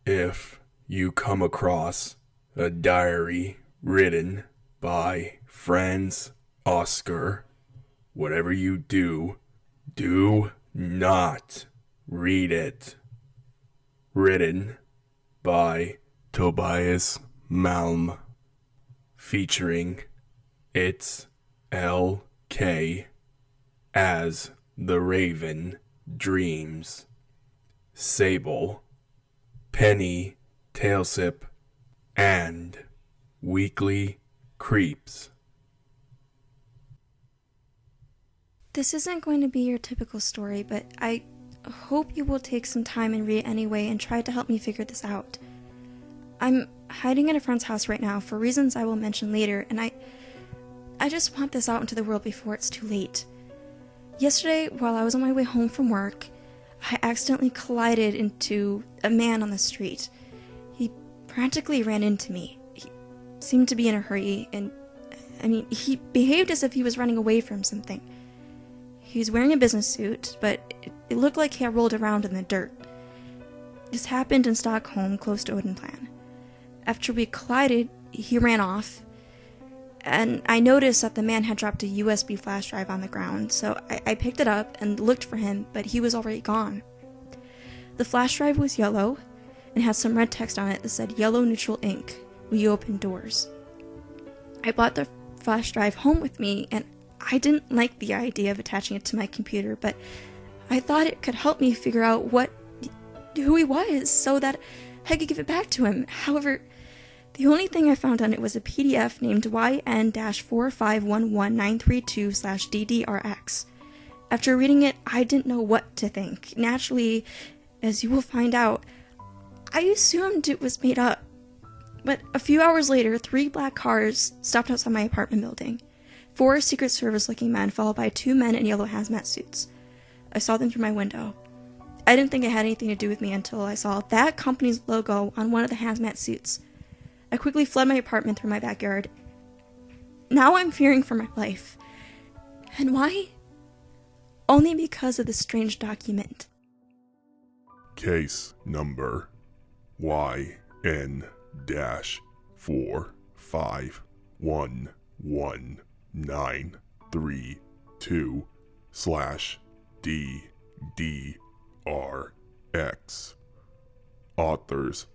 If you come across a diary written by Frans Oscar, whatever you do, do not read it. Written by Tobias Malm, featuring ItsLK as the Raven Dreams, Sable, Penny, Tailsup, and Weekly Creeps. This isn't going to be your typical story, but I hope you will take some time and read it anyway and try to help me figure this out. I'm hiding in a friend's house right now for reasons I will mention later, and I just want this out into the world before it's too late. Yesterday, while I was on my way home from work, I accidentally collided into a man on the street. He practically ran into me. He seemed to be in a hurry, and he behaved as if he was running away from something. He was wearing a business suit, but it looked like he had rolled around in the dirt. This happened in Stockholm, close to Odenplan. After we collided, he ran off, and I noticed that the man had dropped a USB flash drive on the ground, so I picked it up and looked for him, but he was already gone. The flash drive was yellow and had some red text on it that said, "Yellow neutral ink, we open doors." I brought the flash drive home with me, and I didn't like the idea of attaching it to my computer, but I thought it could help me figure out who he was so that I could give it back to him. However, the only thing I found on it was a PDF named YN-4511932/DDRX. After reading it, I didn't know what to think. Naturally, as you will find out, I assumed it was made up. But a few hours later, 3 black cars stopped outside my apartment building. 4 Secret Service-looking men, followed by 2 men in yellow hazmat suits. I saw them through my window. I didn't think it had anything to do with me until I saw that company's logo on one of the hazmat suits. I quickly fled my apartment through my backyard. Now I'm fearing for my life. And why? Only because of this strange document. Case number YN-4511932/DDRX. Authors: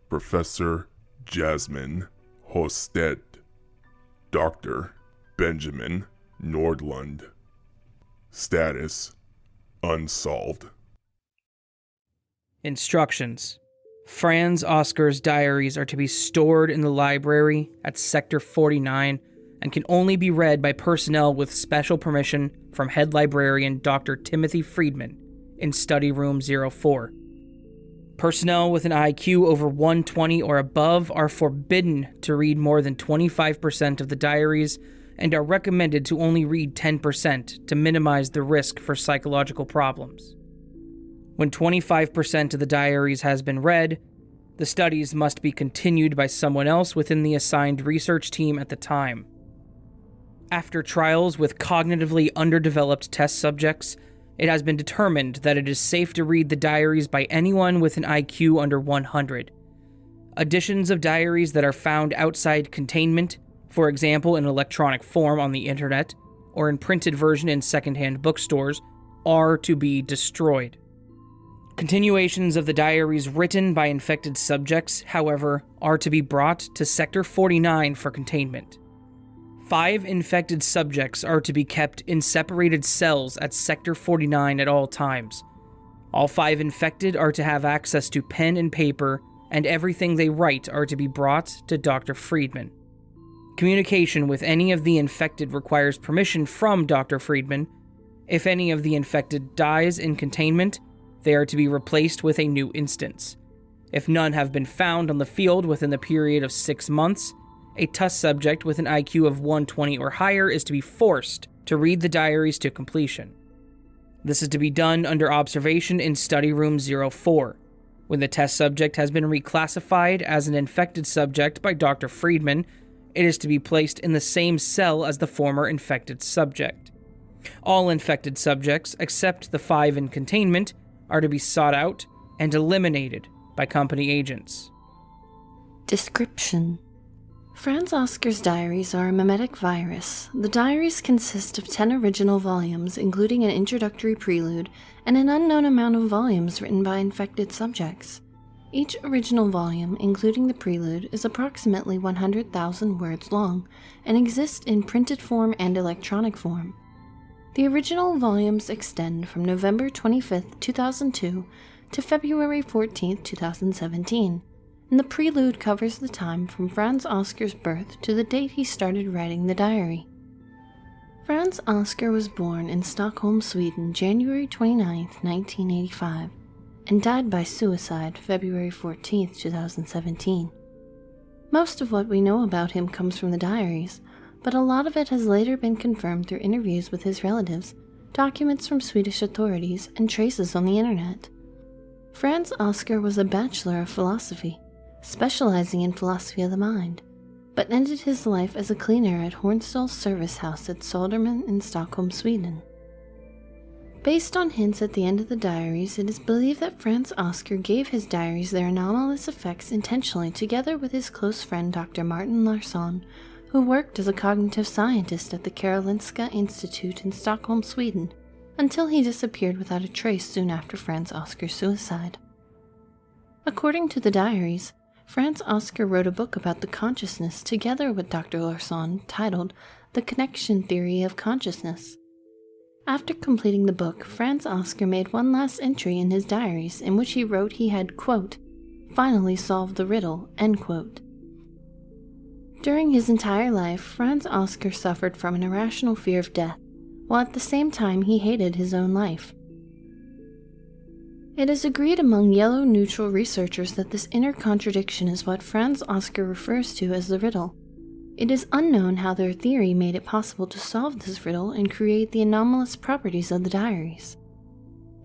Professor Jasmine Hosted, Dr. Benjamin Nordlund. Status: unsolved. Instructions. Frans Oscar's diaries are to be stored in the library at Sector 49 and can only be read by personnel with special permission from head librarian Dr. Timothy Friedman in Study Room 04. Personnel with an IQ over 120 or above are forbidden to read more than 25% of the diaries and are recommended to only read 10% to minimize the risk for psychological problems. When 25% of the diaries has been read, the studies must be continued by someone else within the assigned research team at the time. After trials with cognitively underdeveloped test subjects, it has been determined that it is safe to read the diaries by anyone with an IQ under 100. Editions of diaries that are found outside containment, for example in electronic form on the internet, or in printed version in secondhand bookstores, are to be destroyed. Continuations of the diaries written by infected subjects, however, are to be brought to Sector 49 for containment. 5 infected subjects are to be kept in separated cells at Sector 49 at all times. All 5 infected are to have access to pen and paper, and everything they write are to be brought to Dr. Friedman. Communication with any of the infected requires permission from Dr. Friedman. If any of the infected dies in containment, they are to be replaced with a new instance. If none have been found on the field within the period of 6 months, a test subject with an IQ of 120 or higher is to be forced to read the diaries to completion. This is to be done under observation in Study Room 04. When the test subject has been reclassified as an infected subject by Dr. Friedman, it is to be placed in the same cell as the former infected subject. All infected subjects, except the 5 in containment, are to be sought out and eliminated by company agents. Description: Frans Oscar's diaries are a memetic virus. The diaries consist of 10 original volumes, including an introductory prelude, and an unknown amount of volumes written by infected subjects. Each original volume, including the prelude, is approximately 100,000 words long, and exists in printed form and electronic form. The original volumes extend from November 25, 2002 to February 14, 2017. And the prelude covers the time from Frans Oscar's birth to the date he started writing the diary. Frans Oscar was born in Stockholm, Sweden, January 29, 1985, and died by suicide February 14, 2017. Most of what we know about him comes from the diaries, but a lot of it has later been confirmed through interviews with his relatives, documents from Swedish authorities, and traces on the internet. Frans Oscar was a Bachelor of Philosophy, specializing in philosophy of the mind, but ended his life as a cleaner at Hornstall's service house at Södermalm in Stockholm, Sweden. Based on hints at the end of the diaries, it is believed that Frans Oscar gave his diaries their anomalous effects intentionally together with his close friend Dr. Martin Larsson, who worked as a cognitive scientist at the Karolinska Institute in Stockholm, Sweden, until he disappeared without a trace soon after Frans Oscar's suicide. According to the diaries, Frans Oscar wrote a book about the consciousness together with Dr. Larsson titled The Connection Theory of Consciousness. After completing the book, Frans Oscar made one last entry in his diaries in which he wrote he had, quote, finally solved the riddle, end quote. During his entire life, Frans Oscar suffered from an irrational fear of death, while at the same time he hated his own life. It is agreed among yellow neutral researchers that this inner contradiction is what Frans Oscar refers to as the riddle. It is unknown how their theory made it possible to solve this riddle and create the anomalous properties of the diaries.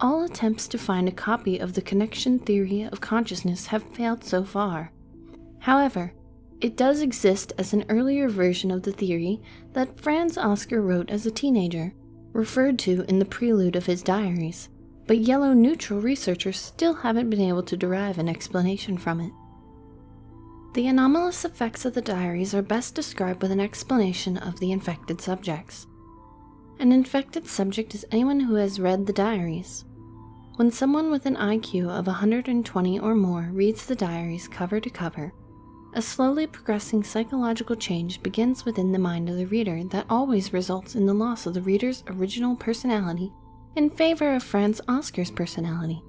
All attempts to find a copy of the connection theory of consciousness have failed so far. However, it does exist as an earlier version of the theory that Frans Oscar wrote as a teenager, referred to in the prelude of his diaries, but yellow neutral researchers still haven't been able to derive an explanation from it. The anomalous effects of the diaries are best described with an explanation of the infected subjects. An infected subject is anyone who has read the diaries. When someone with an IQ of 120 or more reads the diaries cover to cover, a slowly progressing psychological change begins within the mind of the reader that always results in the loss of the reader's original personality in favor of Frans Oscar's personality.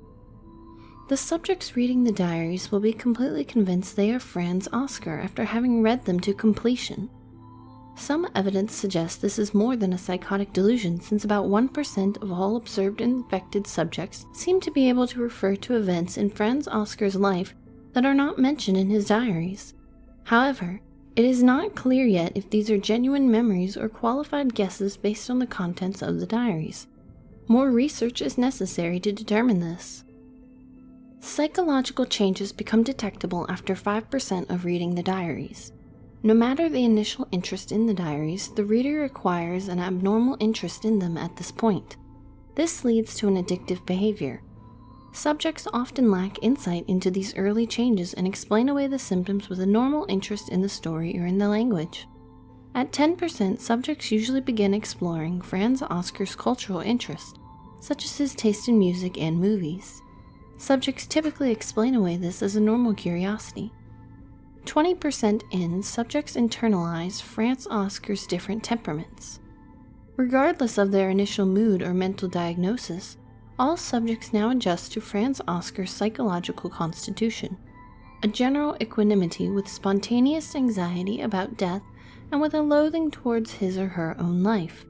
The subjects reading the diaries will be completely convinced they are Frans Oscar after having read them to completion. Some evidence suggests this is more than a psychotic delusion, since about 1% of all observed infected subjects seem to be able to refer to events in Frans Oscar's life that are not mentioned in his diaries. However, it is not clear yet if these are genuine memories or qualified guesses based on the contents of the diaries. More research is necessary to determine this. Psychological changes become detectable after 5% of reading the diaries. No matter the initial interest in the diaries, the reader acquires an abnormal interest in them at this point. This leads to an addictive behavior. Subjects often lack insight into these early changes and explain away the symptoms with a normal interest in the story or in the language. At 10%, subjects usually begin exploring Frans Oscar's cultural interest, such as his taste in music and movies. Subjects typically explain away this as a normal curiosity. 20% in, subjects internalize Frans Oscar's different temperaments. Regardless of their initial mood or mental diagnosis, all subjects now adjust to Frans Oscar's psychological constitution, a general equanimity with spontaneous anxiety about death and with a loathing towards his or her own life.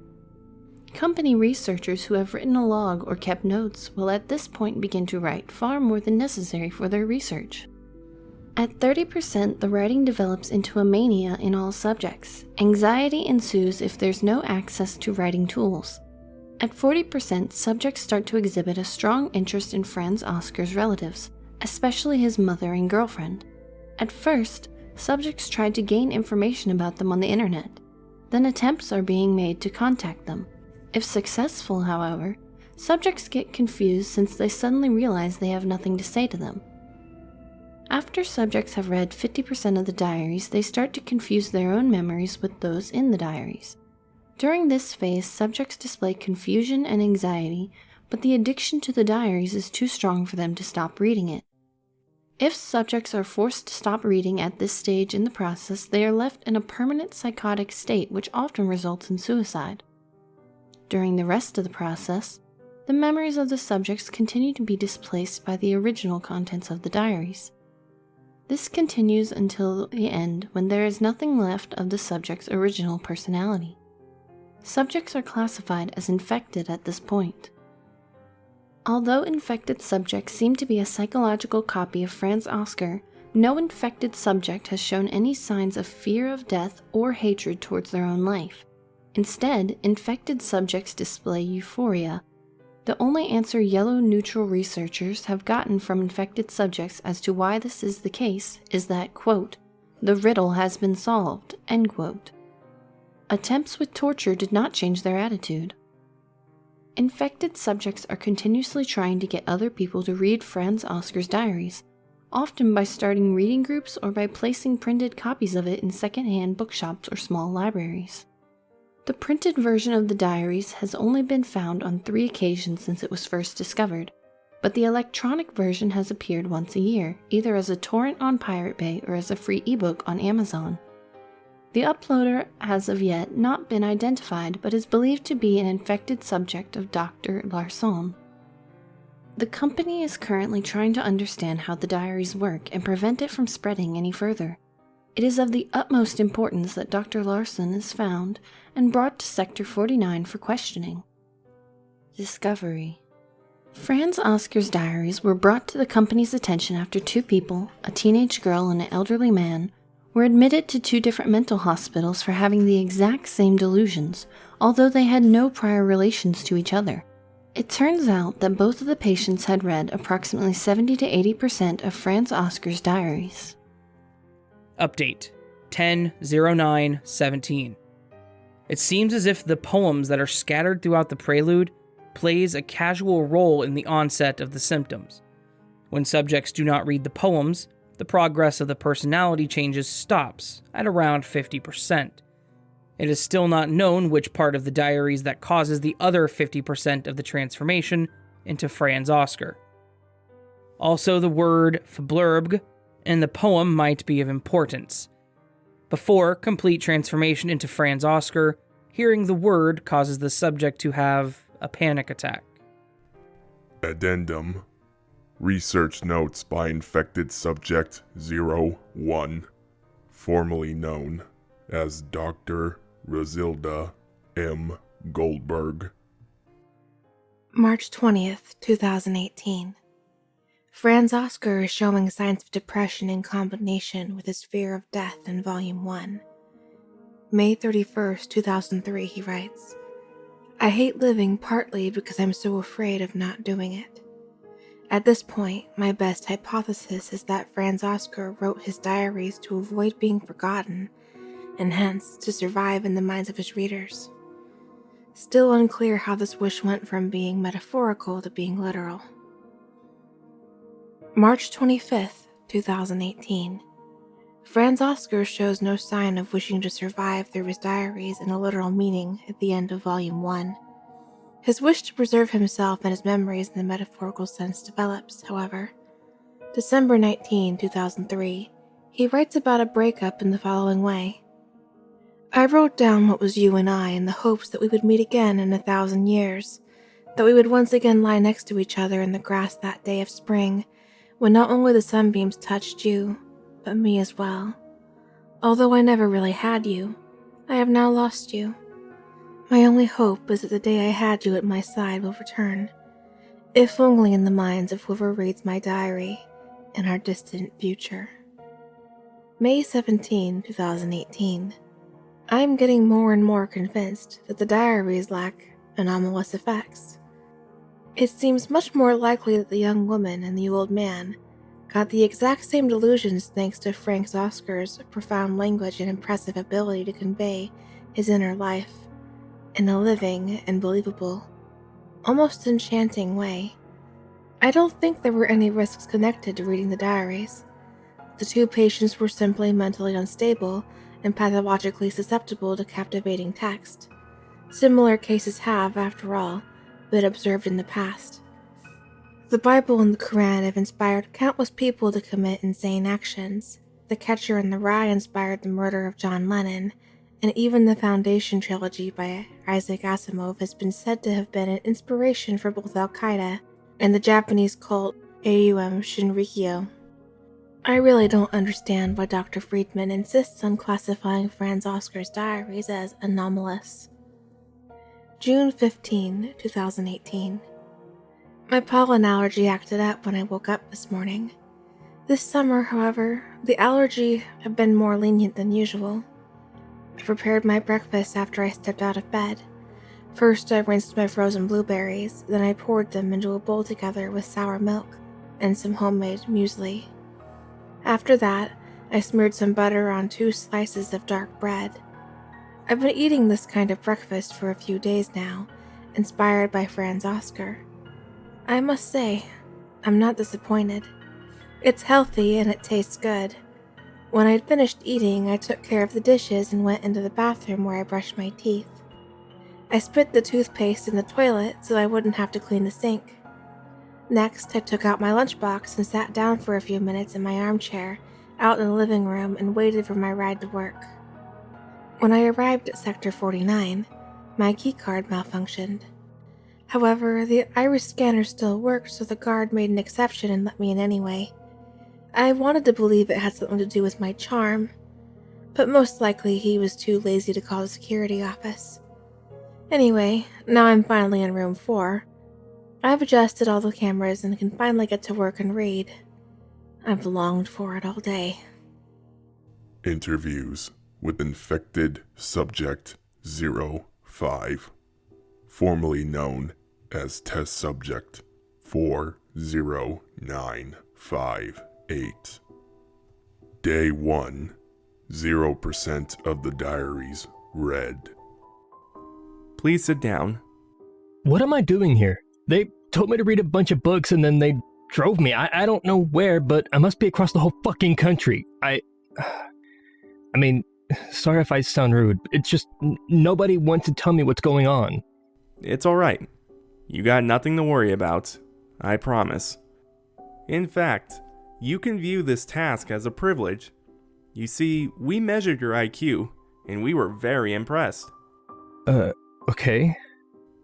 Company researchers who have written a log or kept notes will at this point begin to write far more than necessary for their research. At 30%, the writing develops into a mania in all subjects. Anxiety ensues if there's no access to writing tools. At 40%, subjects start to exhibit a strong interest in Frans Oscar's relatives, especially his mother and girlfriend. At first, subjects try to gain information about them on the internet. Then attempts are being made to contact them. If successful, however, subjects get confused since they suddenly realize they have nothing to say to them. After subjects have read 50% of the diaries, they start to confuse their own memories with those in the diaries. During this phase, subjects display confusion and anxiety, but the addiction to the diaries is too strong for them to stop reading it. If subjects are forced to stop reading at this stage in the process, they are left in a permanent psychotic state which often results in suicide. During the rest of the process, the memories of the subjects continue to be displaced by the original contents of the diaries. This continues until the end, when there is nothing left of the subject's original personality. Subjects are classified as infected at this point. Although infected subjects seem to be a psychological copy of Frans Oscar, no infected subject has shown any signs of fear of death or hatred towards their own life. Instead, infected subjects display euphoria. The only answer yellow neutral researchers have gotten from infected subjects as to why this is the case is that, quote, "the riddle has been solved," end quote. Attempts with torture did not change their attitude. Infected subjects are continuously trying to get other people to read Frans Oscar's diaries, often by starting reading groups or by placing printed copies of it in second-hand bookshops or small libraries. The printed version of the diaries has only been found on 3 occasions since it was first discovered, but the electronic version has appeared once a year, either as a torrent on Pirate Bay or as a free ebook on Amazon. The uploader has of yet not been identified, but is believed to be an infected subject of Dr. Larsson. The company is currently trying to understand how the diaries work and prevent it from spreading any further. It is of the utmost importance that Dr. Larsson is found and brought to Sector 49 for questioning. Discovery. Frans Oscar's diaries were brought to the company's attention after 2 people, a teenage girl and an elderly man, were admitted to 2 different mental hospitals for having the exact same delusions, although they had no prior relations to each other. It turns out that both of the patients had read approximately 70 to 80% of Frans Oscar's diaries. Update 10/09/17. It seems as if the poems that are scattered throughout the prelude plays a casual role in the onset of the symptoms. When subjects do not read the poems, the progress of the personality changes stops at around 50%. It is still not known which part of the diaries that causes the other 50% of the transformation into Frans Oscar. Also, the word "verblurb" in the poem might be of importance. Before complete transformation into Frans Oscar, hearing the word causes the subject to have a panic attack. Addendum. Research notes by infected subject 01, formerly known as Dr. Rosilda M. Goldberg. March 20th, 2018. Frans Oscar is showing signs of depression in combination with his fear of death in Volume 1. May 31st, 2003, he writes, "I hate living partly because I'm so afraid of not doing it. At this point, my best hypothesis is that Frans Oscar wrote his diaries to avoid being forgotten, and hence to survive in the minds of his readers. Still unclear how this wish went from being metaphorical to being literal." March 25th, 2018. Frans Oscar shows no sign of wishing to survive through his diaries in a literal meaning at the end of Volume 1. His wish to preserve himself and his memories in the metaphorical sense develops, however. December 19, 2003, he writes about a breakup in the following way. "I wrote down what was you and I in the hopes that we would meet again in 1,000 years, that we would once again lie next to each other in the grass that day of spring, when not only the sunbeams touched you, but me as well. Although I never really had you, I have now lost you. My only hope is that the day I had you at my side will return, if only in the minds of whoever reads my diary in our distant future." May 17, 2018. I am getting more and more convinced that the diaries lack anomalous effects. It seems much more likely that the young woman and the old man got the exact same delusions thanks to Frans Oscar's profound language and impressive ability to convey his inner life in a living and believable, almost enchanting way. I don't think there were any risks connected to reading the diaries. The 2 patients were simply mentally unstable and pathologically susceptible to captivating text. Similar cases have, after all, been observed in the past. The Bible and the Quran have inspired countless people to commit insane actions. The Catcher in the Rye inspired the murder of John Lennon, and even the Foundation trilogy by Isaac Asimov has been said to have been an inspiration for both Al-Qaeda and the Japanese cult Aum Shinrikyo. I really don't understand why Dr. Friedman insists on classifying Frans Oscar's diaries as anomalous. June 15, 2018. My pollen allergy acted up when I woke up this morning. This summer, however, the allergy had been more lenient than usual. I prepared my breakfast after I stepped out of bed. First, I rinsed my frozen blueberries, then I poured them into a bowl together with sour milk and some homemade muesli. After that, I smeared some butter on 2 slices of dark bread. I've been eating this kind of breakfast for a few days now, inspired by Frans Oscar. I must say, I'm not disappointed. It's healthy and it tastes good. When I'd finished eating, I took care of the dishes and went into the bathroom where I brushed my teeth. I spit the toothpaste in the toilet so I wouldn't have to clean the sink. Next, I took out my lunchbox and sat down for a few minutes in my armchair out in the living room and waited for my ride to work. When I arrived at Sector 49, my keycard malfunctioned. However, the iris scanner still worked, so the guard made an exception and let me in anyway. I wanted to believe it had something to do with my charm, but most likely he was too lazy to call the security office. Anyway, now I'm finally in room 4. I've adjusted all the cameras and can finally get to work and read. I've longed for it all day. Interviews with infected subject 05, formerly known as test subject 40958. Day 1, 0% of the diaries read. Please sit down. What am I doing here? They told me to read a bunch of books and then they drove me. I don't know where, but I must be across the whole fucking country. I mean, sorry if I sound rude. It's just nobody wants to tell me what's going on. It's alright. You got nothing to worry about. I promise. In fact, you can view this task as a privilege. You see, we measured your IQ, and we were very impressed. Okay.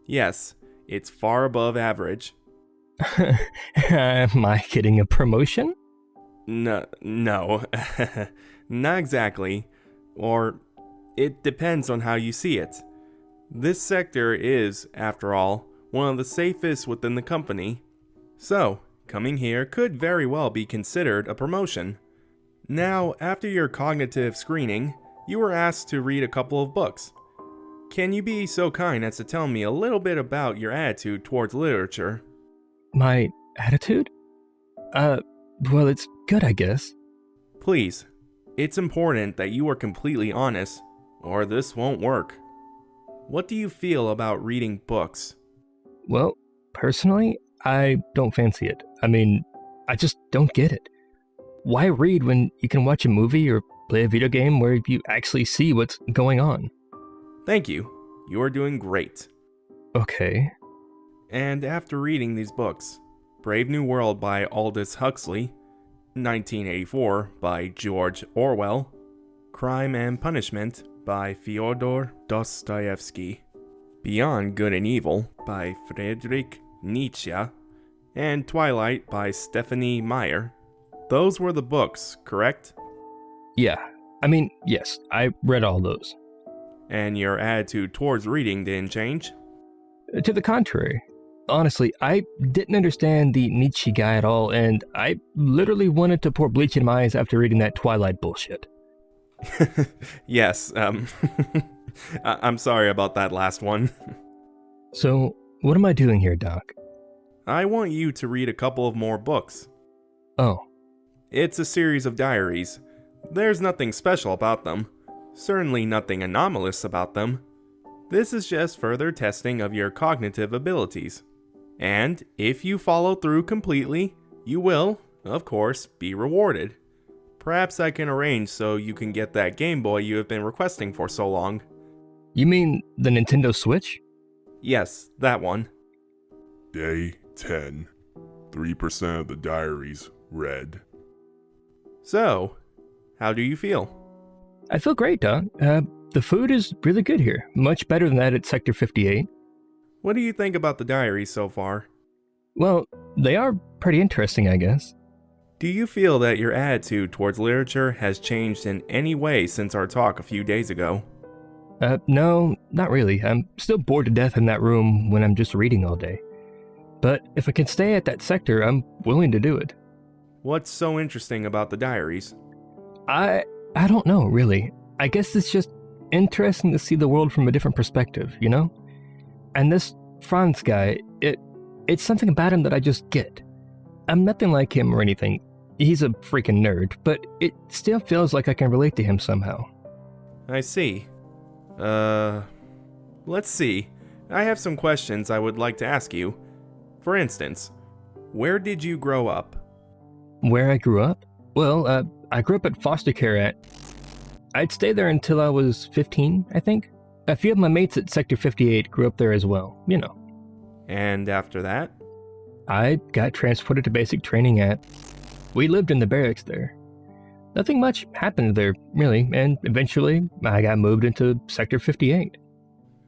Yes, it's far above average. Am I getting a promotion? No, not exactly. Or, it depends on how you see it. This sector is, after all, one of the safest within the company. So, coming here could very well be considered a promotion. Now, after your cognitive screening, you were asked to read a couple of books. Can you be so kind as to tell me a little bit about your attitude towards literature? My attitude? Well, it's good, I guess. Please, it's important that you are completely honest, or this won't work. What do you feel about reading books? Well, personally, I don't fancy it. I mean, I just don't get it. Why read when you can watch a movie or play a video game where you actually see what's going on? Thank you. You are doing great. Okay. And after reading these books, Brave New World by Aldous Huxley, 1984 by George Orwell, Crime and Punishment by Fyodor Dostoevsky, Beyond Good and Evil by Friedrich Nietzsche, and Twilight by Stephanie Meyer. Those were the books, correct? Yeah. I mean, yes, I read all those. And your attitude towards reading didn't change? To the contrary. Honestly, I didn't understand the Nietzsche guy at all, and I literally wanted to pour bleach in my eyes after reading that Twilight bullshit. Yes, I'm sorry about that last one. So, what am I doing here, Doc? I want you to read a couple of more books. Oh. It's a series of diaries. There's nothing special about them. Certainly nothing anomalous about them. This is just further testing of your cognitive abilities. And if you follow through completely, you will, of course, be rewarded. Perhaps I can arrange so you can get that Game Boy you have been requesting for so long. You mean the Nintendo Switch? Yes, that one. Day 10. 3% of the diaries read. So, how do you feel? I feel great, Doc. The food is really good here. Much better than that at Sector 58. What do you think about the diaries so far? Well, they are pretty interesting, I guess. Do you feel that your attitude towards literature has changed in any way since our talk a few days ago? No, not really. I'm still bored to death in that room when I'm just reading all day. But if I can stay at that sector, I'm willing to do it. What's so interesting about the diaries? I don't know, really. I guess it's just interesting to see the world from a different perspective, you know? And this Frans guy, it's something about him that I just get. I'm nothing like him or anything. He's a freaking nerd, but it still feels like I can relate to him somehow. I see. Let's see. I have some questions I would like to ask you. For instance, where did you grow up? Where I grew up? Well, I grew up at foster care I'd stay there until I was 15, I think. A few of my mates at Sector 58 grew up there as well, you know. And after that? I got transported to basic training we lived in the barracks there. Nothing much happened there, really, and eventually I got moved into Sector 58.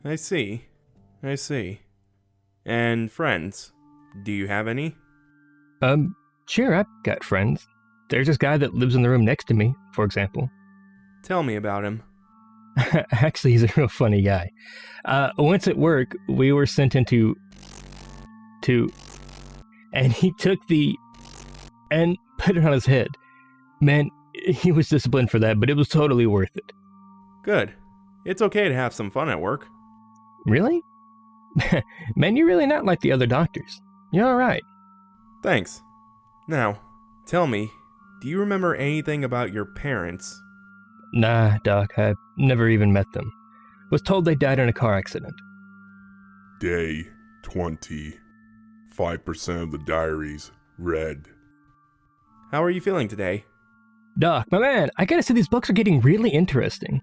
I see. And friends, do you have any? Sure, I've got friends. There's this guy that lives in the room next to me, for example. Tell me about him. Actually, he's a real funny guy. Once at work, we were sent into... and he took and put it on his head. Man, he was disciplined for that, but it was totally worth it. Good. It's okay to have some fun at work. Really? Man, you're really not like the other doctors. You're alright. Thanks. Now, tell me, do you remember anything about your parents? Nah, Doc, I've never even met them. Was told they died in a car accident. Day 20. 5% of the diaries read. How are you feeling today? Doc, my man, I gotta say these books are getting really interesting.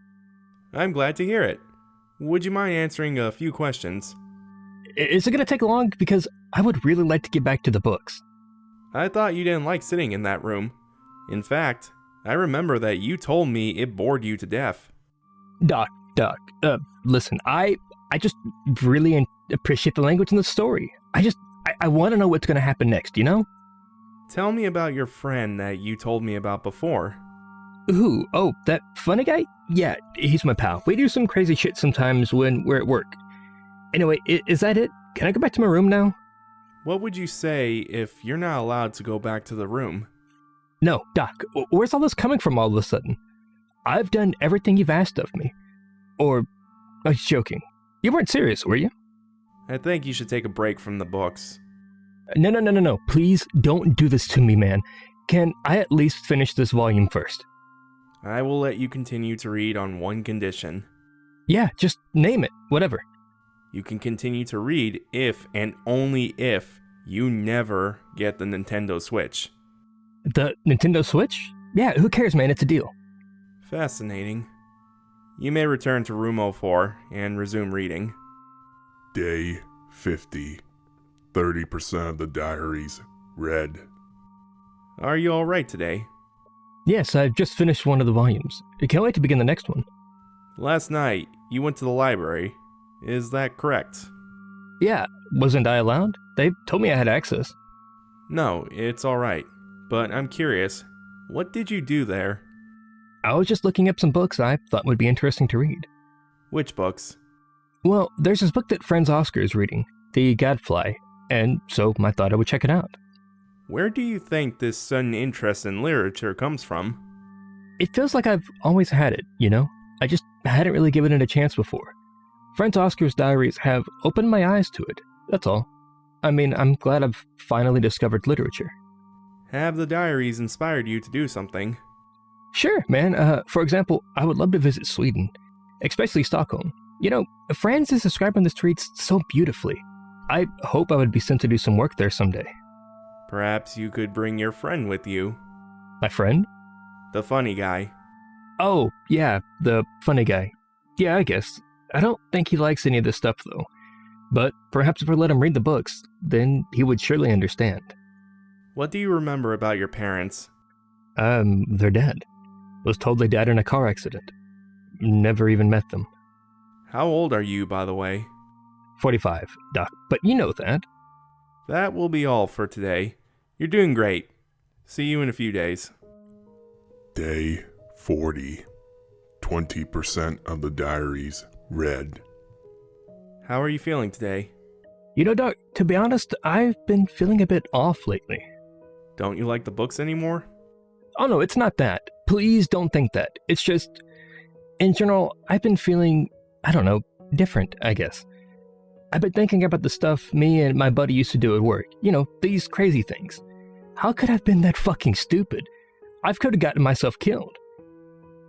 I'm glad to hear it. Would you mind answering a few questions? Is it gonna take long? Because I would really like to get back to the books. I thought you didn't like sitting in that room. In fact, I remember that you told me it bored you to death. Doc, listen, I just really appreciate the language in the story. I want to know what's gonna happen next, you know? Tell me about your friend that you told me about before. Who? Oh, that funny guy? Yeah, he's my pal. We do some crazy shit sometimes when we're at work. Anyway, is that it? Can I go back to my room now? What would you say if you're not allowed to go back to the room? No, Doc, where's all this coming from all of a sudden? I've done everything you've asked of me. Or, I was joking. You weren't serious, were you? I think you should take a break from the books. No. Please don't do this to me, man. Can I at least finish this volume first? I will let you continue to read on one condition. Yeah, just name it. Whatever. You can continue to read if and only if you never get the Nintendo Switch. The Nintendo Switch? Yeah, who cares, man? It's a deal. Fascinating. You may return to room 04 and resume reading. Day 50. 30% of the diaries read. Are you alright today? Yes, I've just finished one of the volumes. I can't wait to begin the next one. Last night, you went to the library. Is that correct? Yeah, wasn't I allowed? They told me I had access. No, it's alright. But I'm curious, what did you do there? I was just looking up some books I thought would be interesting to read. Which books? Well, there's this book that Frans Oscar is reading, The Gadfly, and so I thought I would check it out. Where do you think this sudden interest in literature comes from? It feels like I've always had it, you know? I just hadn't really given it a chance before. Frans Oscar's diaries have opened my eyes to it, that's all. I mean, I'm glad I've finally discovered literature. Have the diaries inspired you to do something? Sure, man. For example, I would love to visit Sweden, especially Stockholm. You know, Frans is describing the streets so beautifully. I hope I would be sent to do some work there someday. Perhaps you could bring your friend with you. My friend? The funny guy. Oh, yeah, the funny guy. Yeah, I guess. I don't think he likes any of this stuff, though. But perhaps if I let him read the books, then he would surely understand. What do you remember about your parents? They're dead. Was told they died in a car accident. Never even met them. How old are you, by the way? 45, Doc, but you know that. That will be all for today. You're doing great. See you in a few days. Day 40. 20% of the diaries read. How are you feeling today? You know, Doc, to be honest, I've been feeling a bit off lately. Don't you like the books anymore? Oh no, it's not that. Please don't think that. It's just, in general, I've been feeling, I don't know, different, I guess. I've been thinking about the stuff me and my buddy used to do at work. You know, these crazy things. How could I have been that fucking stupid? I could have gotten myself killed.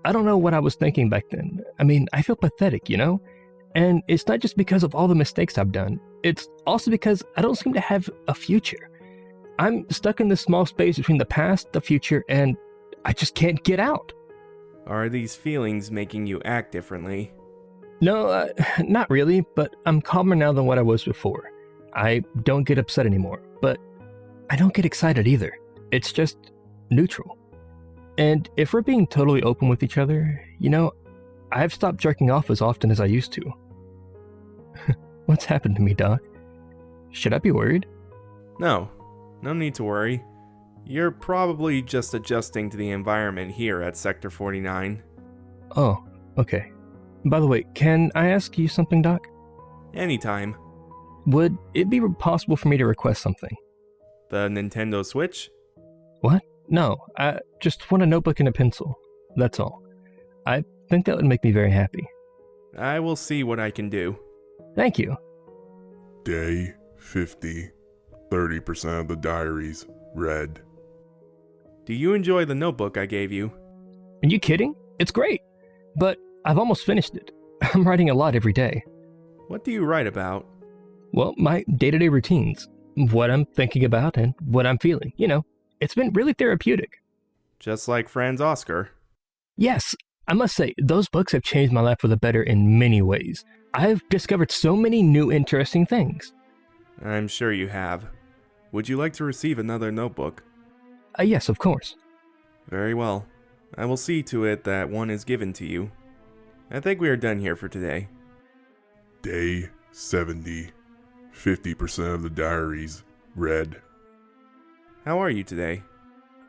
I don't know what I was thinking back then. I mean, I feel pathetic, you know? And it's not just because of all the mistakes I've done. It's also because I don't seem to have a future. I'm stuck in this small space between the past, the future, and I just can't get out. Are these feelings making you act differently? No, not really, but I'm calmer now than what I was before. I don't get upset anymore, but I don't get excited either. It's just neutral. And if we're being totally open with each other, you know, I've stopped jerking off as often as I used to. What's happened to me, Doc? Should I be worried? No need to worry. You're probably just adjusting to the environment here at Sector 49. Oh, okay. By the way, can I ask you something, Doc? Anytime. Would it be possible for me to request something? The Nintendo Switch? What? No, I just want a notebook and a pencil. That's all. I think that would make me very happy. I will see what I can do. Thank you. Day 50. 30% of the diaries read. Do you enjoy the notebook I gave you? Are you kidding? It's great. But I've almost finished it. I'm writing a lot every day. What do you write about? Well, my day-to-day routines. What I'm thinking about and what I'm feeling. You know, it's been really therapeutic. Just like Frans Oscar. Yes, I must say, those books have changed my life for the better in many ways. I've discovered so many new interesting things. I'm sure you have. Would you like to receive another notebook? Yes, of course. Very well. I will see to it that one is given to you. I think we are done here for today. Day 70. 50% of the diaries read. How are you today?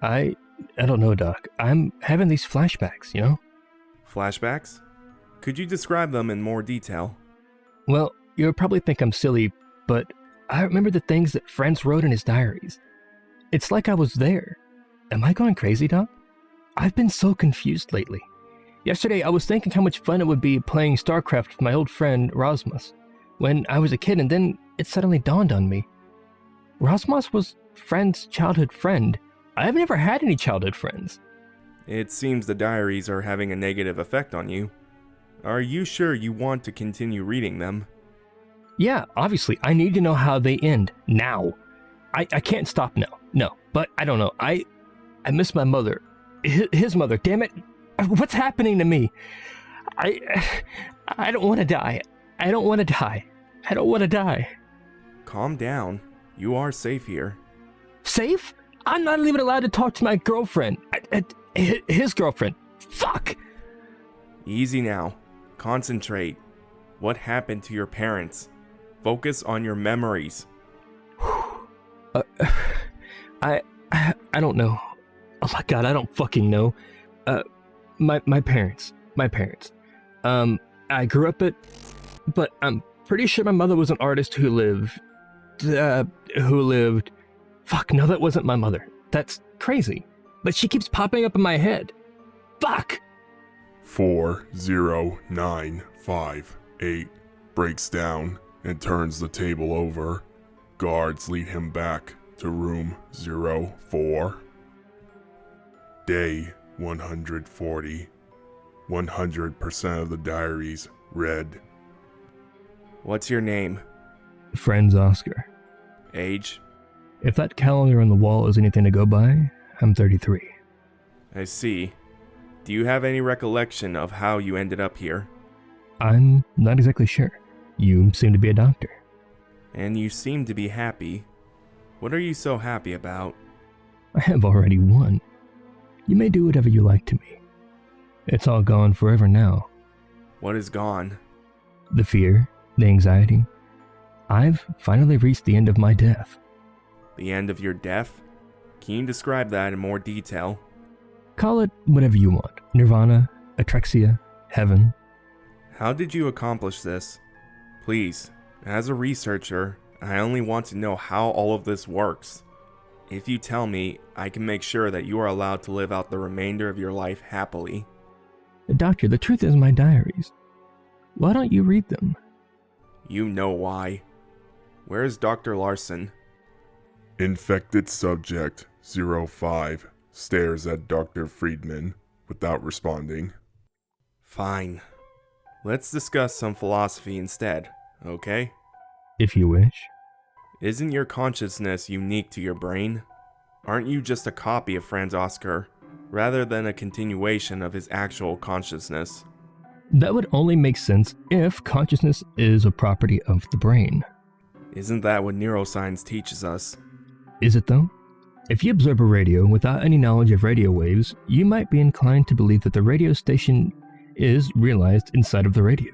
I don't know, Doc. I'm having these flashbacks, you know? Flashbacks? Could you describe them in more detail? Well, you'll probably think I'm silly, but I remember the things that Frans wrote in his diaries. It's like I was there. Am I going crazy, Doc? I've been so confused lately. Yesterday, I was thinking how much fun it would be playing StarCraft with my old friend, Rasmus, when I was a kid, and then it suddenly dawned on me. Rasmus was Frans' childhood friend. I've never had any childhood friends. It seems the diaries are having a negative effect on you. Are you sure you want to continue reading them? Yeah, obviously, I need to know how they end, now. I can't stop now, no, but I don't know, I miss my mother. His mother, damn it, what's happening to me? I don't want to die. I don't want to die. I don't want to die. Calm down. You are safe here. Safe? I'm not even allowed to talk to my girlfriend. His girlfriend. Fuck! Easy now. Concentrate. What happened to your parents? Focus on your memories. I don't know. Oh my god, I don't fucking know. My parents. I grew up but I'm pretty sure my mother was an artist who lived. Fuck, no, that wasn't my mother. That's crazy. But she keeps popping up in my head. Fuck! 40958 breaks down and turns the table over. Guards lead him back to room 04. Day 140. 100% of the diaries read. What's your name? Frans Oscar. Age? If that calendar on the wall is anything to go by, I'm 33. I see. Do you have any recollection of how you ended up here? I'm not exactly sure. You seem to be a doctor. And you seem to be happy. What are you so happy about? I have already won. You may do whatever you like to me. It's all gone forever now. What is gone? The fear, the anxiety. I've finally reached the end of my death. The end of your death? Can you describe that in more detail? Call it whatever you want. Nirvana, Atrexia, heaven. How did you accomplish this? Please, as a researcher, I only want to know how all of this works. If you tell me, I can make sure that you are allowed to live out the remainder of your life happily. Doctor, the truth is my diaries. Why don't you read them? You know why. Where's Dr. Larson? Infected subject 05 stares at Dr. Friedman without responding. Fine. Let's discuss some philosophy instead, okay? If you wish. Isn't your consciousness unique to your brain? Aren't you just a copy of Frans Oscar, rather than a continuation of his actual consciousness? That would only make sense if consciousness is a property of the brain. Isn't that what neuroscience teaches us? Is it though? If you observe a radio without any knowledge of radio waves, you might be inclined to believe that the radio station is realized inside of the radio.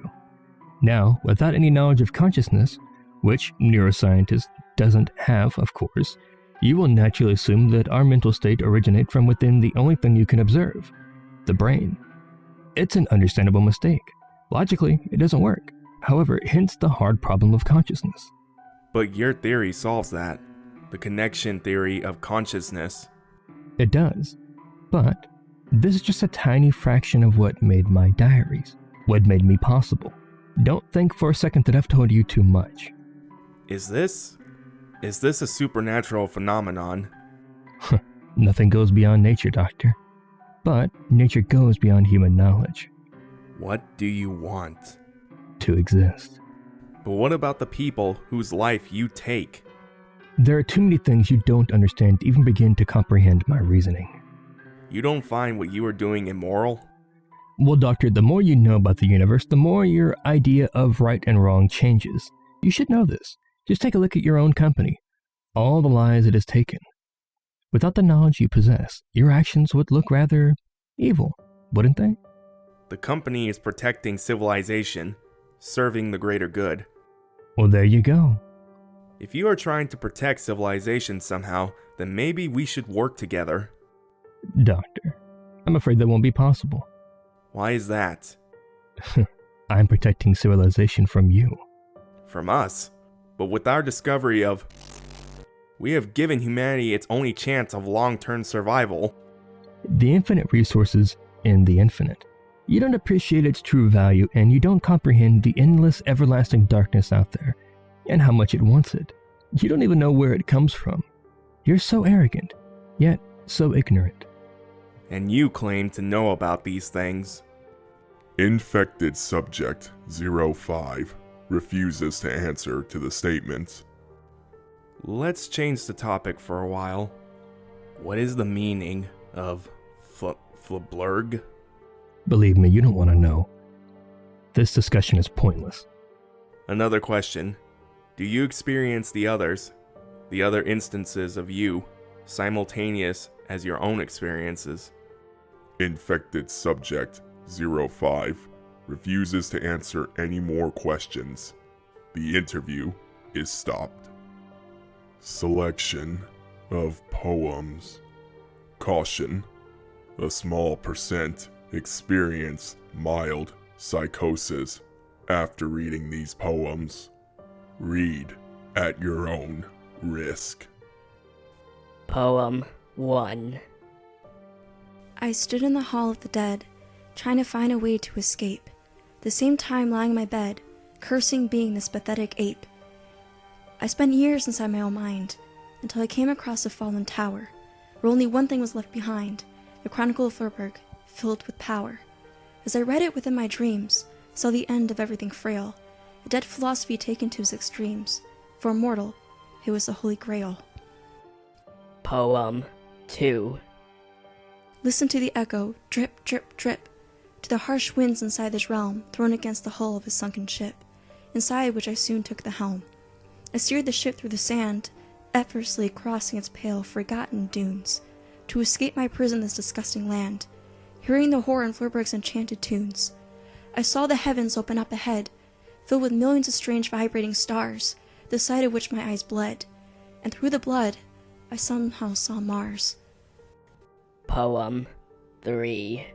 Now, without any knowledge of consciousness, which neuroscientist doesn't have, of course, you will naturally assume that our mental state originates from within the only thing you can observe, the brain. It's an understandable mistake. Logically, it doesn't work. However, hence the hard problem of consciousness. But your theory solves that. The connection theory of consciousness. It does. But this is just a tiny fraction of what made my diaries, what made me possible. Don't think for a second that I've told you too much. Is this a supernatural phenomenon? Nothing goes beyond nature, Doctor. But nature goes beyond human knowledge. What do you want? To exist. But what about the people whose life you take? There are too many things you don't understand to even begin to comprehend my reasoning. You don't find what you are doing immoral? Well, Doctor, the more you know about the universe, the more your idea of right and wrong changes. You should know this. Just take a look at your own company. All the lies it has taken. Without the knowledge you possess, your actions would look rather evil, wouldn't they? The company is protecting civilization, serving the greater good. Well, there you go. If you are trying to protect civilization somehow, then maybe we should work together. Doctor, I'm afraid that won't be possible. Why is that? I'm protecting civilization from you. From us? But with our discovery of... We have given humanity its only chance of long-term survival. The infinite resources in the infinite. You don't appreciate its true value, and you don't comprehend the endless, everlasting darkness out there, and how much it wants it. You don't even know where it comes from. You're so arrogant, yet so ignorant. And you claim to know about these things. Infected subject 05 refuses to answer to the statements. Let's change the topic for a while. What is the meaning of Flablurg? Believe me, you don't want to know. This discussion is pointless. Another question. Do you experience the others, the other instances of you, simultaneous as your own experiences? Infected subject 05 refuses to answer any more questions. The interview is stopped. Selection of poems. Caution. A small percent experience mild psychosis after reading these poems. Read at your own risk. Poem 1. I stood in the hall of the dead, trying to find a way to escape, the same time lying in my bed, cursing being this pathetic ape. I spent years inside my own mind, until I came across a fallen tower, where only one thing was left behind, the Chronicle of Furberg, filled with power. As I read it within my dreams, saw the end of everything frail, a dead philosophy taken to its extremes. For a mortal, it was the Holy Grail. Poem 2. Listen to the echo, drip, drip, drip, to the harsh winds inside this realm, thrown against the hull of his sunken ship, inside which I soon took the helm. I steered the ship through the sand, effortlessly crossing its pale, forgotten dunes, to escape my prison this disgusting land, hearing the horror in Flurberg's enchanted tunes. I saw the heavens open up ahead, filled with millions of strange vibrating stars, the sight of which my eyes bled, and through the blood, I somehow saw Mars. Poem 3.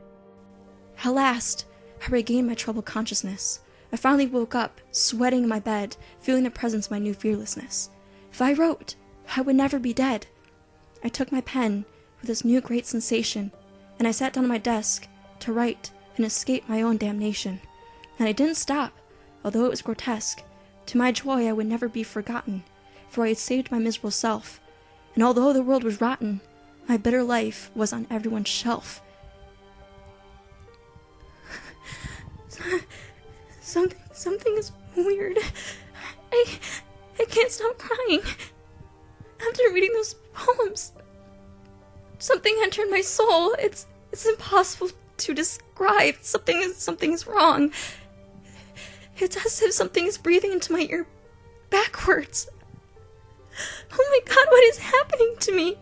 At last, I regained my troubled consciousness. I finally woke up, sweating in my bed, feeling the presence of my new fearlessness. If I wrote, I would never be dead. I took my pen with this new great sensation, and I sat down at my desk to write and escape my own damnation. And I didn't stop, although it was grotesque. To my joy, I would never be forgotten, for I had saved my miserable self. And although the world was rotten, my bitter life was on everyone's shelf. Something is weird. I can't stop crying. After reading those poems, something entered my soul. It's impossible to describe. Something is wrong. It's as if something is breathing into my ear backwards. Oh my god, what is happening to me?